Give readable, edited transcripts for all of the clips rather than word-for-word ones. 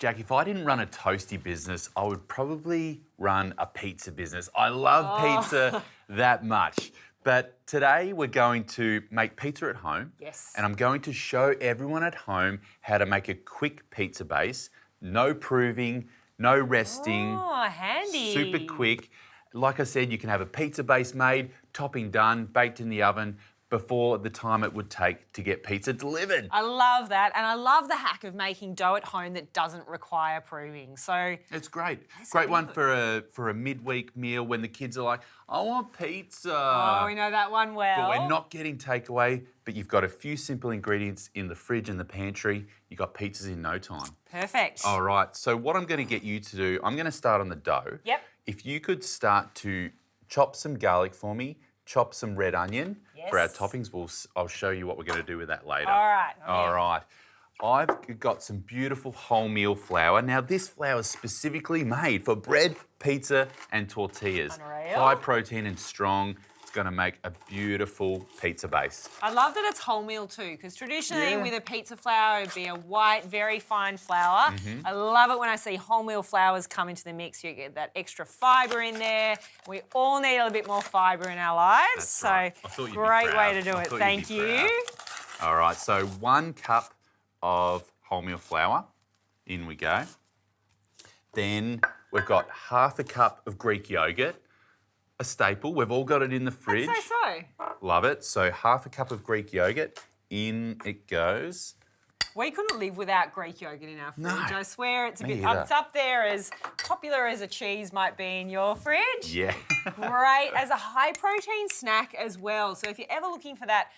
Jack, if I didn't run a toasty business, I would probably run a pizza business. I love pizza that much. But today we're going to make pizza at home. Yes. And I'm going to show everyone at home how to make a quick pizza base. No proving, no resting. Oh, handy. Super quick. Like I said, you can have a pizza base made, topping done, baked in the oven before the time it would take to get pizza delivered. I love that, and I love the hack of making dough at home that doesn't require proving. So It's great. Great one for a midweek meal when the kids are like, I want pizza. oh, we know that one well. But we're not getting takeaway, but you've got a few simple ingredients in the fridge and the pantry. You've got pizzas in no time. Perfect. All right, so what I'm going to get you to do, I'm going to start on the dough. Yep. If you could start to chop some garlic for me, chop some red onion for our Yes. toppings. I'll show you what we're going to do with that later. All right. All right. I've got some beautiful wholemeal flour. Now, this flour is specifically made for bread, pizza, and tortillas. Unreal. High protein and strong. It's going to make a beautiful pizza base. I love that it's wholemeal too, because traditionally Yeah. with a pizza flour, it'd be a white, very fine flour. Mm-hmm. I love it when I see wholemeal flours come into the mix. You get that extra fibre in there. We all need a little bit more fibre in our lives. That's so right. I thought you'd be great proud. way to do I it. thought you'd Thank be you. proud. All right, so 1 cup of wholemeal flour. In we go. Then we've got half a cup of Greek yogurt, a staple. We've all got it in the fridge. So. Love it. So half a cup of Greek yogurt. In it goes. We couldn't live without Greek yogurt in our fridge. No. I swear it's a Me bit. either. It's up there as popular as a cheese might be in your fridge. Yeah. Great as a high protein snack as well. So if you're ever looking for that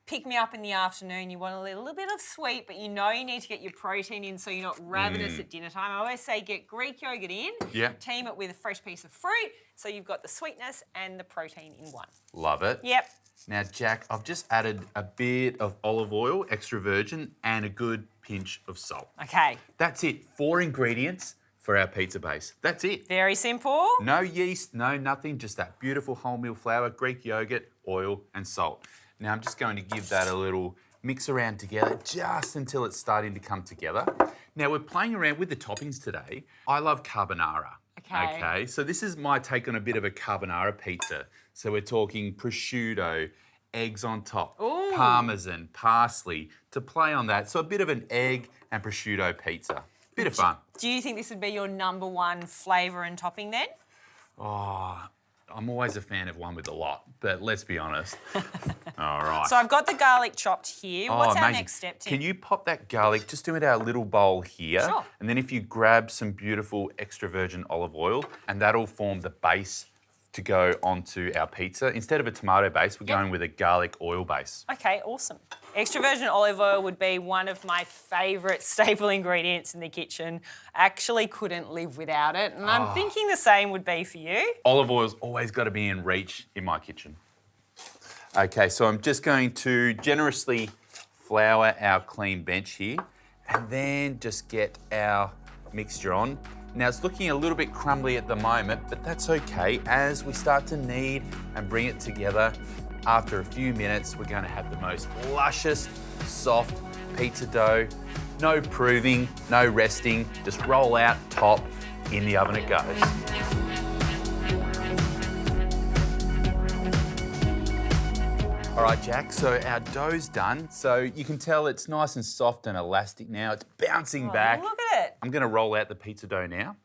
pick me up in the afternoon, you want a little bit of sweet, but you know you need to get your protein in so you're not ravenous at dinner time. I always say get Greek yogurt in, Yeah. team it with a fresh piece of fruit, so you've got the sweetness and the protein in one. Love it. Yep. Now, Jack, I've just added a bit of olive oil, extra virgin, and a good pinch of salt. Okay. That's it. 4 ingredients for our pizza base. That's it. Very simple. No yeast, no nothing, just that beautiful wholemeal flour, Greek yogurt, oil, and salt. Now I'm just going to give that a little mix around together just until it's starting to come together. Now we're playing around with the toppings today. I love carbonara. Okay. So this is my take on a bit of a carbonara pizza. So we're talking prosciutto, eggs on top, Ooh. parmesan, parsley, to play on that. So a bit of an egg and prosciutto pizza. Bit of fun. Do you think this would be your number one flavour and topping then? Oh, I'm always a fan of one with a lot, but let's be honest. All right. So I've got the garlic chopped here. What's our amazing. next step, Tim? Can you pop that garlic just into our little bowl here? Sure. And then if you grab some beautiful extra virgin olive oil, and that'll form the base to go onto our pizza. Instead of a tomato base, we're going with a garlic oil base. Okay, awesome. Extra virgin olive oil would be one of my favourite staple ingredients in the kitchen. Actually couldn't live without it. And I'm thinking the same would be for you. Olive oil's always got to be in reach in my kitchen. Okay, so I'm just going to generously flour our clean bench here and then just get our mixture on. Now it's looking a little bit crumbly at the moment, but that's okay. As we start to knead and bring it together, after a few minutes, we're going to have the most luscious, soft pizza dough. No proving, no resting, just roll out, top, in the oven it goes. All right, Jack, so our dough's done. So you can tell it's nice and soft and elastic now. It's bouncing back. Look at it. I'm gonna roll out the pizza dough now.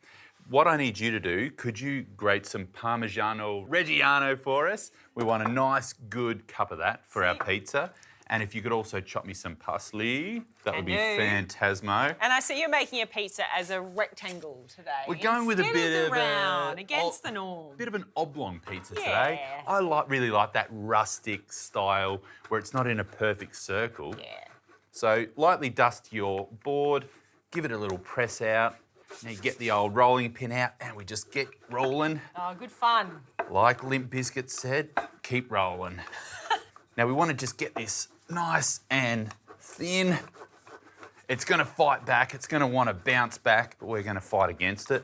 What I need you to do, could you grate some Parmigiano Reggiano for us? We want a nice, good cup of that for our pizza. And if you could also chop me some parsley, that would be Can do. fantasmo. And I see you're making a pizza as a rectangle today. We're going with a instead bit the of round, a against the norm. bit of an oblong pizza Yeah. today. I really like that rustic style where it's not in a perfect circle. Yeah. So lightly dust your board, give it a little press out. Now you get the old rolling pin out and we just get rolling. Oh, good fun. Like Limp Bizkit said, keep rolling. Now we want to just get this nice and thin. It's going to fight back. It's going to want to bounce back, but we're going to fight against it.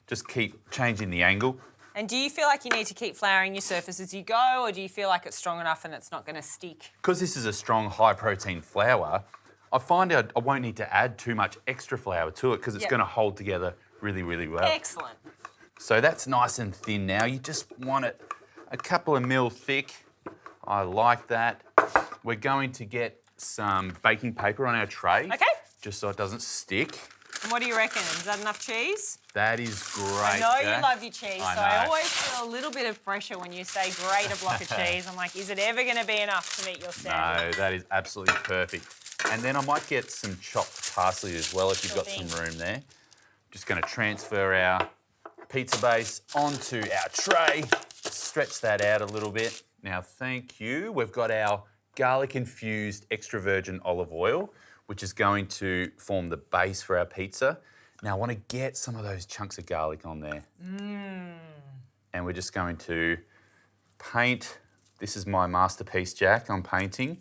Just keep changing the angle. And do you feel like you need to keep flouring your surface as you go, or do you feel like it's strong enough and it's not going to stick? Because this is a strong, high-protein flour, I find I won't need to add too much extra flour to it because it's Yep. going to hold together really, really well. Excellent. So that's nice and thin now. You just want it a couple of mil thick. I like that. We're going to get some baking paper on our tray. Okay. Just so it doesn't stick. And what do you reckon? Is that enough cheese? That is great. I know Jack. you love your cheese, I so I know. always feel a little bit of pressure when you say grate a block of cheese. I'm like, is it ever going to be enough to meet your No, standards? that is absolutely perfect. And then I might get some chopped parsley as well if you've Sure got thing. some room there. Just going to transfer our pizza base onto our tray. Stretch that out a little bit. Now, thank you. We've got our garlic infused extra virgin olive oil, which is going to form the base for our pizza. Now I want to get some of those chunks of garlic on there. And we're just going to paint. This is my masterpiece, Jack, I'm painting.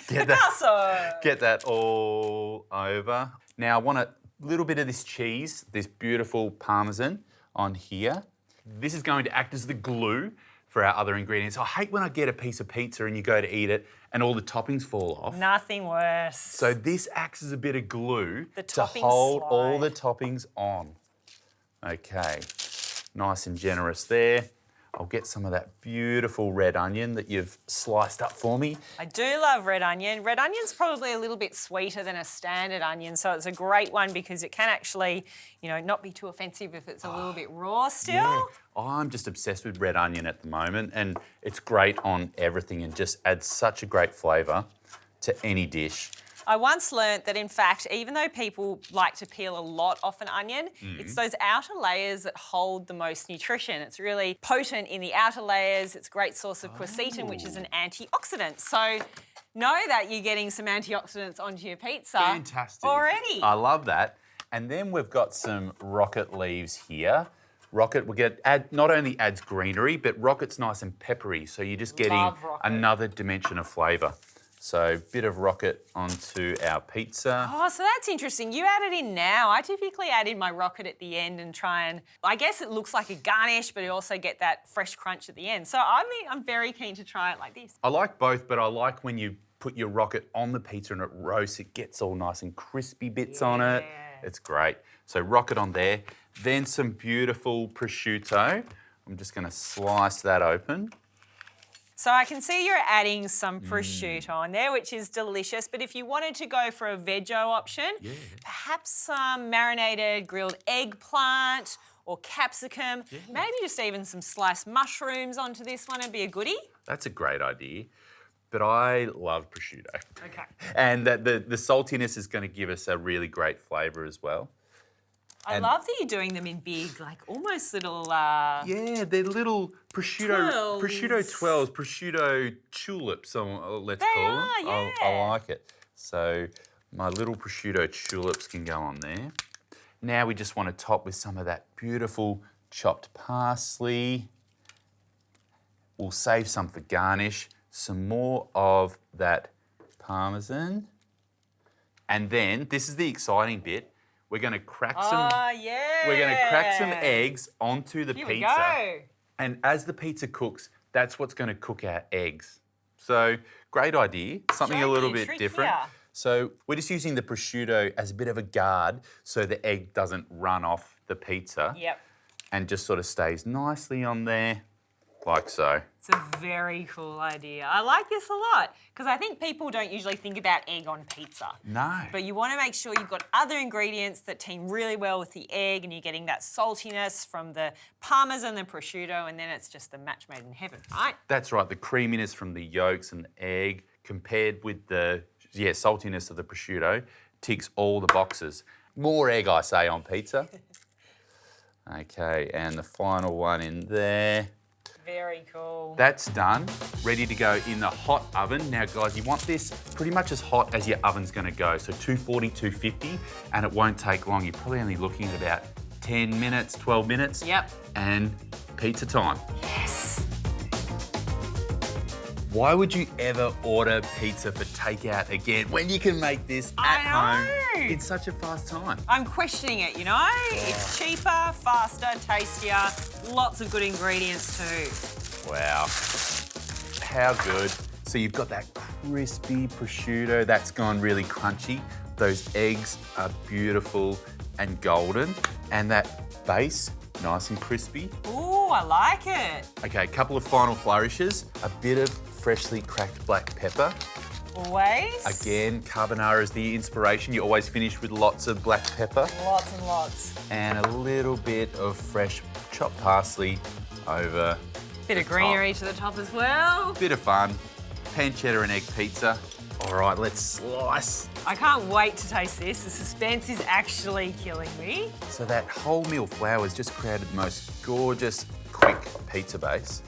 Get that all over. Now I want a little bit of this cheese, this beautiful Parmesan on here. This is going to act as the glue for our other ingredients. I hate when I get a piece of pizza and you go to eat it and all the toppings fall off. Nothing worse. So this acts as a bit of glue The to toppings hold all slide. the toppings on. Okay, nice and generous there. I'll get some of that beautiful red onion that you've sliced up for me. I do love red onion. Red onion's probably a little bit sweeter than a standard onion, so it's a great one because it can actually, not be too offensive if it's a little bit raw still. Yeah. I'm just obsessed with red onion at the moment, and it's great on everything and just adds such a great flavour to any dish. I once learnt that, in fact, even though people like to peel a lot off an onion, it's those outer layers that hold the most nutrition. It's really potent in the outer layers. It's a great source of quercetin, which is an antioxidant. So know that you're getting some antioxidants onto your pizza Fantastic. already. I love that. And then we've got some rocket leaves here. Rocket not only adds greenery, but rocket's nice and peppery, so you're just getting Love rocket. another dimension of flavour. So bit of rocket onto our pizza. Oh, so that's interesting. You add it in now. I typically add in my rocket at the end and try and, I guess it looks like a garnish, but you also get that fresh crunch at the end. So I'm very keen to try it like this. I like both, but I like when you put your rocket on the pizza and it roasts, it gets all nice and crispy bits on it. Yeah. It's great. So rocket on there. Then some beautiful prosciutto. I'm just going to slice that open. So I can see you're adding some prosciutto on there, which is delicious. But if you wanted to go for a veggie option, perhaps some marinated grilled eggplant or capsicum, maybe just even some sliced mushrooms onto this one would be a goodie. That's a great idea. But I love prosciutto. Okay. And that the saltiness is going to give us a really great flavour as well. I love that you're doing them in big, like almost little... Yeah, they're little prosciutto Twirls. twirls, prosciutto tulips, let's They call them. are, yeah. I like it. So my little prosciutto tulips can go on there. Now we just want to top with some of that beautiful chopped parsley. We'll save some for garnish. Some more of that Parmesan. And then, this is the exciting bit, we're going to crack some... yeah. We're going to crack some eggs onto the Here pizza. we go. And as the pizza cooks, that's what's going to cook our eggs. So, great idea. Something a Showing little you bit trick different. here. So, we're just using the prosciutto as a bit of a guard so the egg doesn't run off the pizza. Yep. And just sort of stays nicely on there, like so. It's a very cool idea. I like this a lot because I think people don't usually think about egg on pizza. No. But you want to make sure you've got other ingredients that team really well with the egg and you're getting that saltiness from the Parmesan, the prosciutto, and then it's just the match made in heaven, right? That's right, the creaminess from the yolks and the egg compared with the saltiness of the prosciutto ticks all the boxes. More egg, I say, on pizza. Okay, and the final one in there. Very cool. That's done, ready to go in the hot oven. Now guys, you want this pretty much as hot as your oven's gonna go. So 240, 250, and it won't take long. You're probably only looking at about 10 minutes, 12 minutes. Yep. And pizza time. Yes. Why would you ever order pizza for takeout again when you can make this at I home know. in such a fast time? I'm questioning it, It's cheaper, faster, tastier, lots of good ingredients too. Wow. How good. So you've got that crispy prosciutto. That's gone really crunchy. Those eggs are beautiful and golden. And that base, nice and crispy. Ooh, I like it. Okay, a couple of final flourishes. A bit of freshly cracked black pepper. Always. Again, carbonara is the inspiration. You always finish with lots of black pepper. Lots and lots. And a little bit of fresh chopped parsley over. Bit of greenery to the top as well. Bit of fun. Pancetta and egg pizza. All right, let's slice. I can't wait to taste this. The suspense is actually killing me. So that wholemeal flour has just created the most gorgeous, quick pizza base.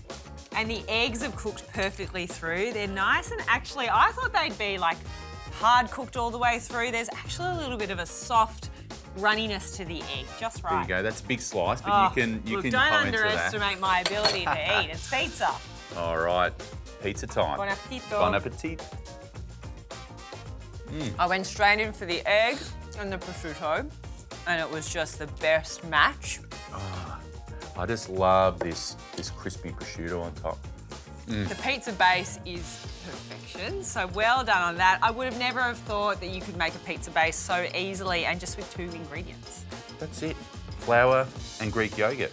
And the eggs have cooked perfectly through. They're nice and actually, I thought they'd be like hard cooked all the way through. There's actually a little bit of a soft runniness to the egg, just right. There you go. That's a big slice, but Oh, you can look, comment don't to that. underestimate my ability to eat. It's pizza. All right, pizza time. Bon appetito. Bon appetit. I went straight in for the egg and the prosciutto, and it was just the best match. I just love this crispy prosciutto on top. The pizza base is perfection, so well done on that. I would have never have thought that you could make a pizza base so easily and just with 2 ingredients. That's it. Flour and Greek yogurt.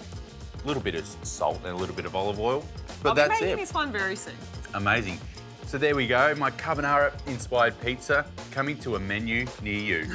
A little bit of salt and a little bit of olive oil, but I'll be that's making it. this one very soon. Amazing. So there we go, my carbonara-inspired pizza coming to a menu near you.